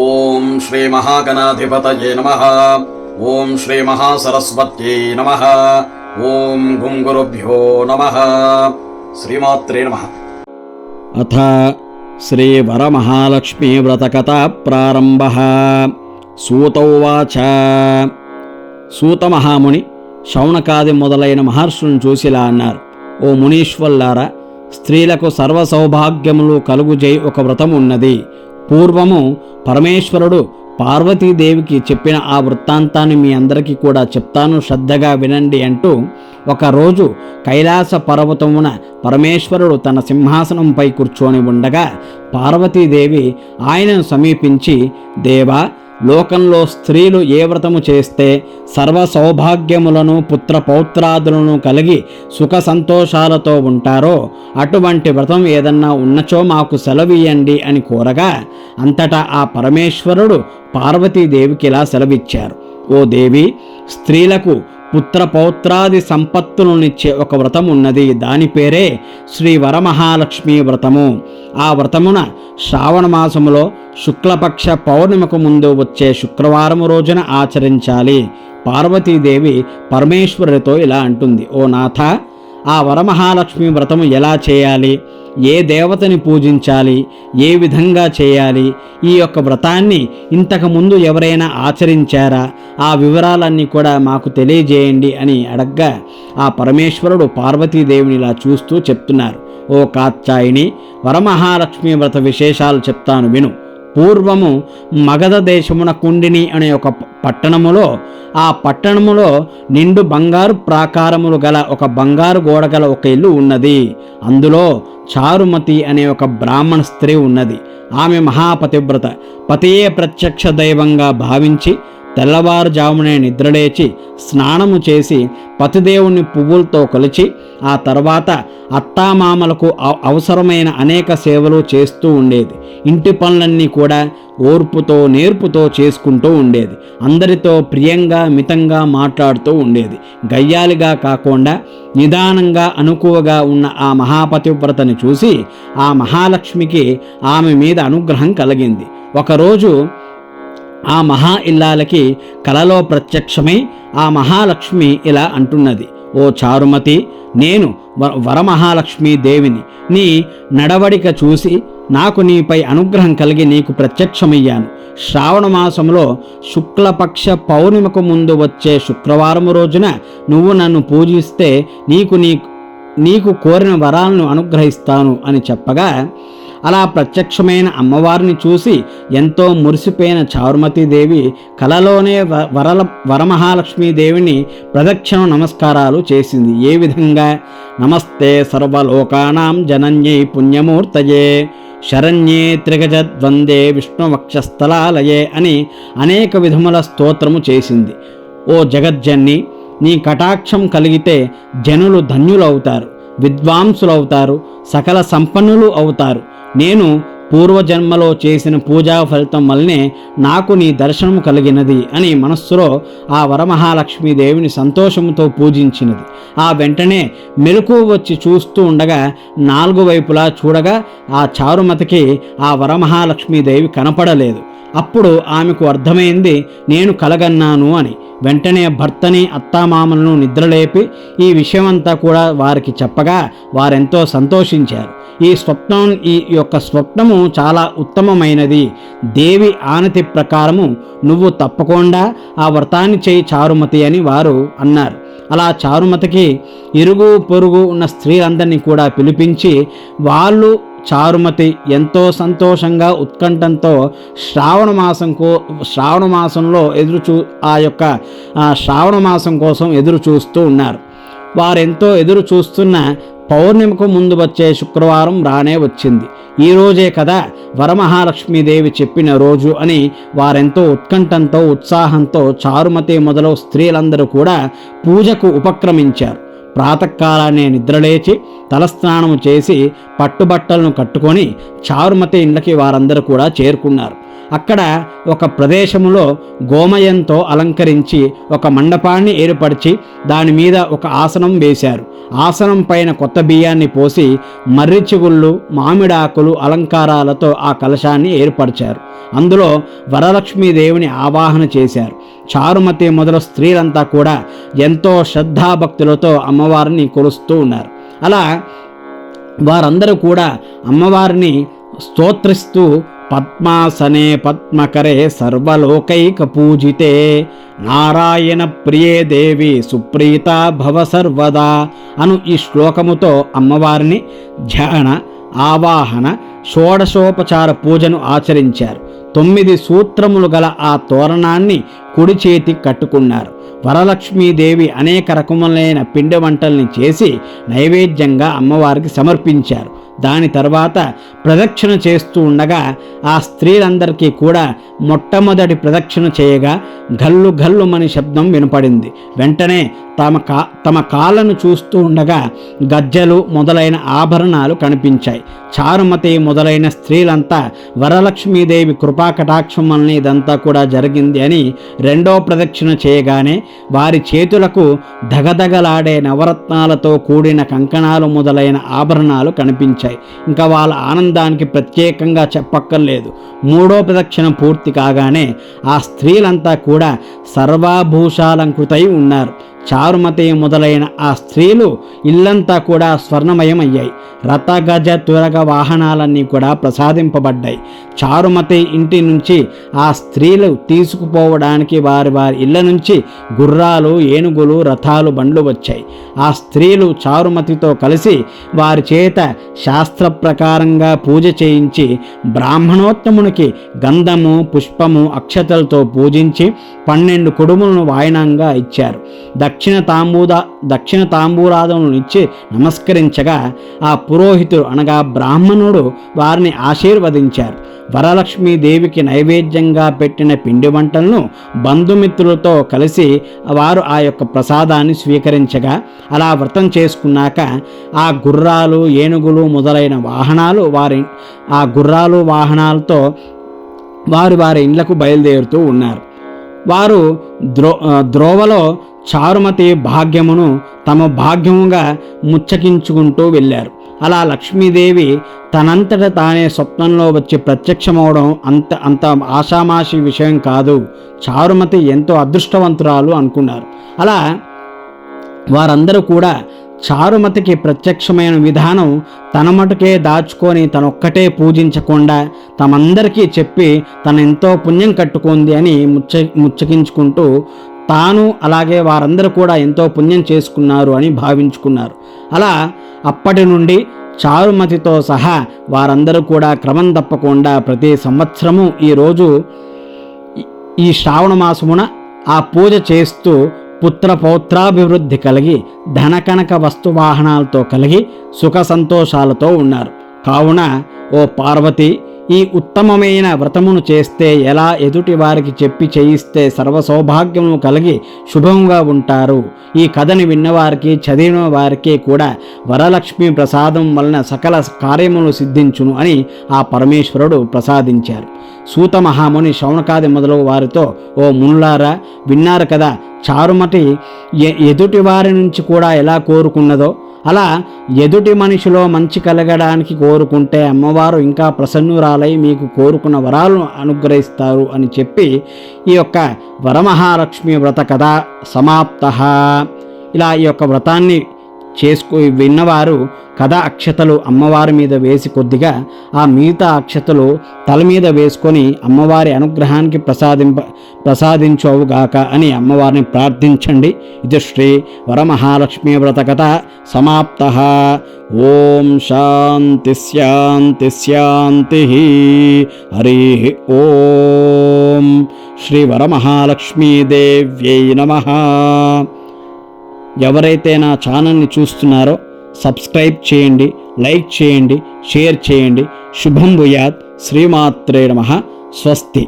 ఓం శ్రీ మహాగణాధిపతయే నమః. ఓం శ్రీ మహాసరస్వత్యై నమః. ఓం గుం గురుభ్యో నమః. శ్రీమాత్రే నమః. అథ శ్రీ వరమహాలక్ష్మీ వ్రతకథా ప్రారంభః. సూత ఉవాచ. సూత మహాముని శౌనకాది మొదలైన మహర్షులను చూసిలా అన్నారు: ఓ మునీశ్వరులారా, స్త్రీలకు సర్వ సౌభాగ్యములు కలుగుజేయి ఒక వ్రతం ఉన్నది. పూర్వము పరమేశ్వరుడు పార్వతీదేవికి చెప్పిన ఆ వృత్తాంతాన్ని మీ అందరికీ కూడా చెప్తాను, శ్రద్ధగా వినండి అంటూ ఒకరోజు కైలాస పర్వతమున పరమేశ్వరుడు తన సింహాసనంపై కూర్చొని ఉండగా పార్వతీదేవి ఆయనను సమీపించి, దేవా, లోకంలో స్త్రీలు ఏ వ్రతము చేస్తే సర్వ సౌభాగ్యములను పుత్ర పౌత్రాదులను కలిగి సుఖ సంతోషాలతో ఉంటారో అటువంటి వ్రతం ఏదన్నా ఉన్నచో మాకు సెలవియండి అని కోరగా అంతటా ఆ పరమేశ్వరుడు పార్వతీదేవికి ఇలా సెలవిచ్చారు: ఓ దేవి, స్త్రీలకు పుత్ర పౌత్రాది సంపత్తులనిచ్చే ఒక వ్రతం ఉన్నది. దాని పేరే శ్రీ వరమహాలక్ష్మీ వ్రతము. ఆ వ్రతమున శ్రావణ మాసములో శుక్లపక్ష పౌర్ణిమకు ముందు వచ్చే శుక్రవారం రోజున ఆచరించాలి. పార్వతీదేవి పరమేశ్వరుడితో ఇలా అంటుంది: ఓ నాథ, ఆ వరమహాలక్ష్మి వ్రతము ఎలా చేయాలి, ఏ దేవతని పూజించాలి, ఏ విధంగా చేయాలి, ఈ యొక్క వ్రతాన్ని ఇంతకుముందు ఎవరైనా ఆచరించారా, ఆ వివరాలన్నీ కూడా మాకు తెలియజేయండి అని అడగ్గా ఆ పరమేశ్వరుడు పార్వతీదేవిని ఇలా చూస్తూ చెప్తున్నారు: ఓ కాత్యాయిని, వరమహాలక్ష్మి వ్రత విశేషాలు చెప్తాను విను. పూర్వము మగధ దేశమున కుండిని అనే ఒక పట్టణములో, ఆ పట్టణములో నిండు బంగారు ప్రాకారములు గల ఒక బంగారు గోడ గల ఒక ఇల్లు ఉన్నది. అందులో చారుమతి అనే ఒక బ్రాహ్మణ స్త్రీ ఉన్నది. ఆమె మహాపతివ్రత. పతియే ప్రత్యక్ష దైవంగా భావించి తెల్లవారుజామునే నిద్రలేచి స్నానము చేసి పతిదేవుని పువ్వులతో కొలిచి ఆ తర్వాత అత్తామామలకు అవసరమైన అనేక సేవలు చేస్తూ ఉండేది. ఇంటి పనులన్నీ కూడా ఓర్పుతో నేర్పుతో చేసుకుంటూ ఉండేది. అందరితో ప్రియంగా మితంగా మాట్లాడుతూ ఉండేది. గయ్యాలిగా కాకుండా నిదానంగా అనుకువగా ఉన్న ఆ మహాపతివ్రతని చూసి ఆ మహాలక్ష్మికి ఆమె మీద అనుగ్రహం కలిగింది. ఒకరోజు ఆ మహా ఇల్లాలకి కలలో ప్రత్యక్షమై ఆ మహాలక్ష్మి ఇలా అంటున్నది: ఓ చారుమతి, నేను వరమహాలక్ష్మీ దేవిని. నీ నడవడిక చూసి నాకు నీపై అనుగ్రహం కలిగి నీకు ప్రత్యక్షమయ్యాను. శ్రావణ మాసంలో శుక్లపక్ష పౌర్ణిమకు ముందు వచ్చే శుక్రవారం రోజున నువ్వు నన్ను పూజిస్తే నీకు కోరిన వరాలను అనుగ్రహిస్తాను అని చెప్పగా అలా ప్రత్యక్షమైన అమ్మవారిని చూసి ఎంతో మురిసిపోయిన చారుమతీదేవి కలలోనే వరమహాలక్ష్మీదేవిని ప్రదక్షిణ నమస్కారాలు చేసింది. ఏ విధంగా? నమస్తే సర్వలోకానాం జనన్యై పుణ్యమూర్తయే శరణ్యే త్రిగజద్వందే విష్ణువక్షస్థలాలయే అని అనేక విధముల స్తోత్రము చేసింది. ఓ జగజ్జన్ని, నీ కటాక్షం కలిగితే జనులు ధన్యులవుతారు, విద్వాంసులవుతారు, సకల సంపన్నులు అవుతారు. నేను పూర్వజన్మలో చేసిన పూజా ఫలితం వల్లనే నాకు నీ దర్శనము కలిగినది అని మనస్సులో ఆ వరమహాలక్ష్మీదేవిని సంతోషంతో పూజించినది. ఆ వెంటనే మెలకువ వచ్చి చూస్తూ ఉండగా నాలుగు వైపులా చూడగా ఆ చారుమతికి ఆ వరమహాలక్ష్మీదేవి కనపడలేదు. అప్పుడు ఆమెకు అర్థమైంది, నేను కలగన్నాను అని. వెంటనే భర్తని అత్తామామలను నిద్రలేపి ఈ విషయమంతా కూడా వారికి చెప్పగా వారెంతో సంతోషించారు. ఈ యొక్క స్వప్నము చాలా ఉత్తమమైనది. దేవి ఆనతి ప్రకారము నువ్వు తప్పకుండా ఆ వ్రతాన్ని చేయి చారుమతి అని వారు అన్నారు. అలా చారుమతికి ఇరుగు పొరుగు ఉన్న స్త్రీలందరినీ కూడా పిలిపించి వాళ్ళు చారుమతి ఎంతో సంతోషంగా ఉత్కంఠంతో శ్రావణ మాసంలో శ్రావణ మాసం కోసం ఎదురు చూస్తూ ఉన్నారు. వారెంతో ఎదురు చూస్తున్న పౌర్ణిమకు ముందు వచ్చే శుక్రవారం రానే వచ్చింది. ఈ రోజే కదా వరమహాలక్ష్మీదేవి చెప్పిన రోజు అని వారెంతో ఉత్కంఠంతో ఉత్సాహంతో చారుమతి మొదలు స్త్రీలందరూ కూడా పూజకు ఉపక్రమించారు. ప్రాతకాలాన్ని నిద్రలేచి తలస్నానము చేసి పట్టుబట్టలను కట్టుకొని చారుమతి ఇండ్లకి వారందరూ కూడా చేరుకున్నారు. అక్కడ ఒక ప్రదేశములో గోమయంతో అలంకరించి ఒక మండపాన్ని ఏర్పరిచి దాని మీద ఒక ఆసనం వేశారు. ఆసనం పైన కొత్త బియ్యాన్ని పోసి మర్రి చిగుళ్ళు, మామిడాకులు అలంకారాలతో ఆ కలశాన్ని ఏర్పరిచారు. అందులో వరలక్ష్మీదేవిని ఆవాహన చేశారు. చారుమతి మొదలు స్త్రీలంతా కూడా ఎంతో శ్రద్ధాభక్తులతో అమ్మవారిని కొలుస్తూ ఉన్నారు. అలా వారందరూ కూడా అమ్మవారిని స్తోత్రిస్తూ పద్మాసనే పద్మకరే సర్వలోకైక పూజితే నారాయణ ప్రియే దేవి సుప్రీత భవ సర్వదా అను ఈ శ్లోకముతో అమ్మవారిని ధ్యాన, ఆవాహన, షోడశోపచార పూజను ఆచరించారు. 9 సూత్రములు గల ఆ తోరణాన్ని కుడి చేతి కట్టుకున్నారు. వరలక్ష్మీదేవి అనేక రకములైన పిండి వంటల్ని చేసి నైవేద్యంగా అమ్మవారికి సమర్పించారు. దాని తర్వాత ప్రదక్షిణ చేస్తూ ఉండగా ఆ స్త్రీలందరికీ కూడా మొట్టమొదటి ప్రదక్షిణ చేయగా గల్లు గల్లుమని శబ్దం వినపడింది. వెంటనే తమ కాళ్ళను చూస్తూ ఉండగా గజ్జలు మొదలైన ఆభరణాలు కనిపించాయి. చారుమతి మొదలైన స్త్రీలంతా వరలక్ష్మీదేవి కృపాకటాక్షం వలన ఇదంతా కూడా జరిగింది అని రెండో ప్రదక్షిణ చేయగానే వారి చేతులకు దగదగలాడే నవరత్నాలతో కూడిన కంకణాలు మొదలైన ఆభరణాలు కనిపించాయి. ఇంకా వాళ్ళ ఆనందానికి ప్రత్యేకంగా చెప్పక్కర్లేదు. మూడో ప్రదక్షిణ పూర్తి కాగానే ఆ స్త్రీలంతా కూడా సర్వాభూషాలంకృతై ఉన్నారు. చారుమతి మొదలైన ఆ స్త్రీలు ఇల్లంతా కూడా స్వర్ణమయం అయ్యాయి. రథ, గజ, తురగ వాహనాలన్నీ కూడా ప్రసాదింపబడ్డాయి. చారుమతి ఇంటి నుంచి ఆ స్త్రీలు తీసుకుపోవడానికి వారి ఇళ్ళ నుంచి గుర్రాలు, ఏనుగులు, రథాలు, బండ్లు వచ్చాయి. ఆ స్త్రీలు చారుమతితో కలిసి వారి చేత శాస్త్ర ప్రకారంగా పూజ చేయించి బ్రాహ్మణోత్తమునికి గంధము, పుష్పము, అక్షతలతో పూజించి 12 కుడుములను వాయనంగా ఇచ్చారు. దక్షిణ తాంబూలాదములను ఇచ్చి నమస్కరించగా ఆ పురోహితుడు అనగా బ్రాహ్మణుడు వారిని ఆశీర్వదించారు. వరలక్ష్మీదేవికి నైవేద్యంగా పెట్టిన పిండి వంటలను బంధుమిత్రులతో కలిసి వారు ఆ యొక్క ప్రసాదాన్ని స్వీకరించగా అలా వ్రతం చేసుకున్నాక ఆ గుర్రాలు, ఏనుగులు మొదలైన వాహనాలు ఆ గుర్రాలు వాహనాలతో వారి ఇళ్లకు బయలుదేరుతూ ఉన్నారు. వారు ద్రోవలో చారుమతి భాగ్యమును తమ భాగ్యముగా ముచ్చకించుకుంటూ వెళ్ళారు. అలా లక్ష్మీదేవి తనంతట తానే స్వప్నంలో వచ్చి ప్రత్యక్షమవడం అంత ఆషామాషి విషయం కాదు. చారుమతి ఎంతో అదృష్టవంతురాలు అనుకున్నారు. అలా వారందరూ కూడా చారుమతికి ప్రత్యక్షమైన విధానం తన మటుకే దాచుకొని తనొక్కటే పూజించకుండా తమందరికీ చెప్పి తను ఎంతో పుణ్యం కట్టుకుంది అని ముచ్చకించుకుంటూ తాను అలాగే వారందరూ కూడా ఎంతో పుణ్యం చేసుకున్నారు అని భావించుకున్నారు. అలా అప్పటి నుండి చారుమతితో సహా వారందరూ కూడా క్రమం తప్పకుండా ప్రతి సంవత్సరము ఈరోజు ఈ శ్రావణ మాసమున ఆ పూజ చేస్తూ పుత్ర పౌత్రాభివృద్ధి కలిగి ధనకనక వస్తువాహనాలతో కలిగి సుఖ సంతోషాలతో ఉన్నారు. కావున ఓ పార్వతి, ఈ ఉత్తమమైన వ్రతమును చేస్తే ఎలా ఎదుటి వారికి చెప్పి చేయిస్తే సర్వ సౌభాగ్యము కలిగి శుభంగా ఉంటారు. ఈ కథని విన్నవారికి, చదివిన వారికి కూడా వరలక్ష్మి ప్రసాదం వలన సకల కార్యములు సిద్ధించును అని ఆ పరమేశ్వరుడు ప్రసాదించారు. సూత మహాముని శౌనకాది మొదలగు వారితో, ఓ మునులారా, విన్నారు కదా చారుమతి ఎదుటి వారి నుంచి కూడా ఎలా కోరుకున్నదో, అలా ఎదుటి మనిషిలో మంచి కలగడానికి కోరుకుంటే అమ్మవారు ఇంకా ప్రసన్నురాలై మీకు కోరుకున్న వరాలను అనుగ్రహిస్తారు అని చెప్పి ఈ యొక్క వరమహాలక్ష్మి వ్రత కథ సమాప్త. ఇలా ఈ యొక్క వ్రతాన్ని విన్నవారు కథ అక్షతలు అమ్మవారి మీద వేసి కొద్దిగా ఆ మిగతా అక్షతలు తల మీద వేసుకొని అమ్మవారి అనుగ్రహానికి ప్రసాదించవుగాక అని అమ్మవారిని ప్రార్థించండి. ఇది శ్రీ వరమహాలక్ష్మీ వ్రత కథ సమాప్త. ఓం శాంతి శాంతి శాంతి. హరి ఓం. శ్రీ వరమహాలక్ష్మీదేవ్యై నమః. ఎవరైతే నా ఛానల్ని చూస్తున్నారో సబ్స్క్రైబ్ చేయండి, లైక్ చేయండి, షేర్ చేయండి. శుభం భూయాత్. శ్రీమాత్రే నమః. స్వస్తి.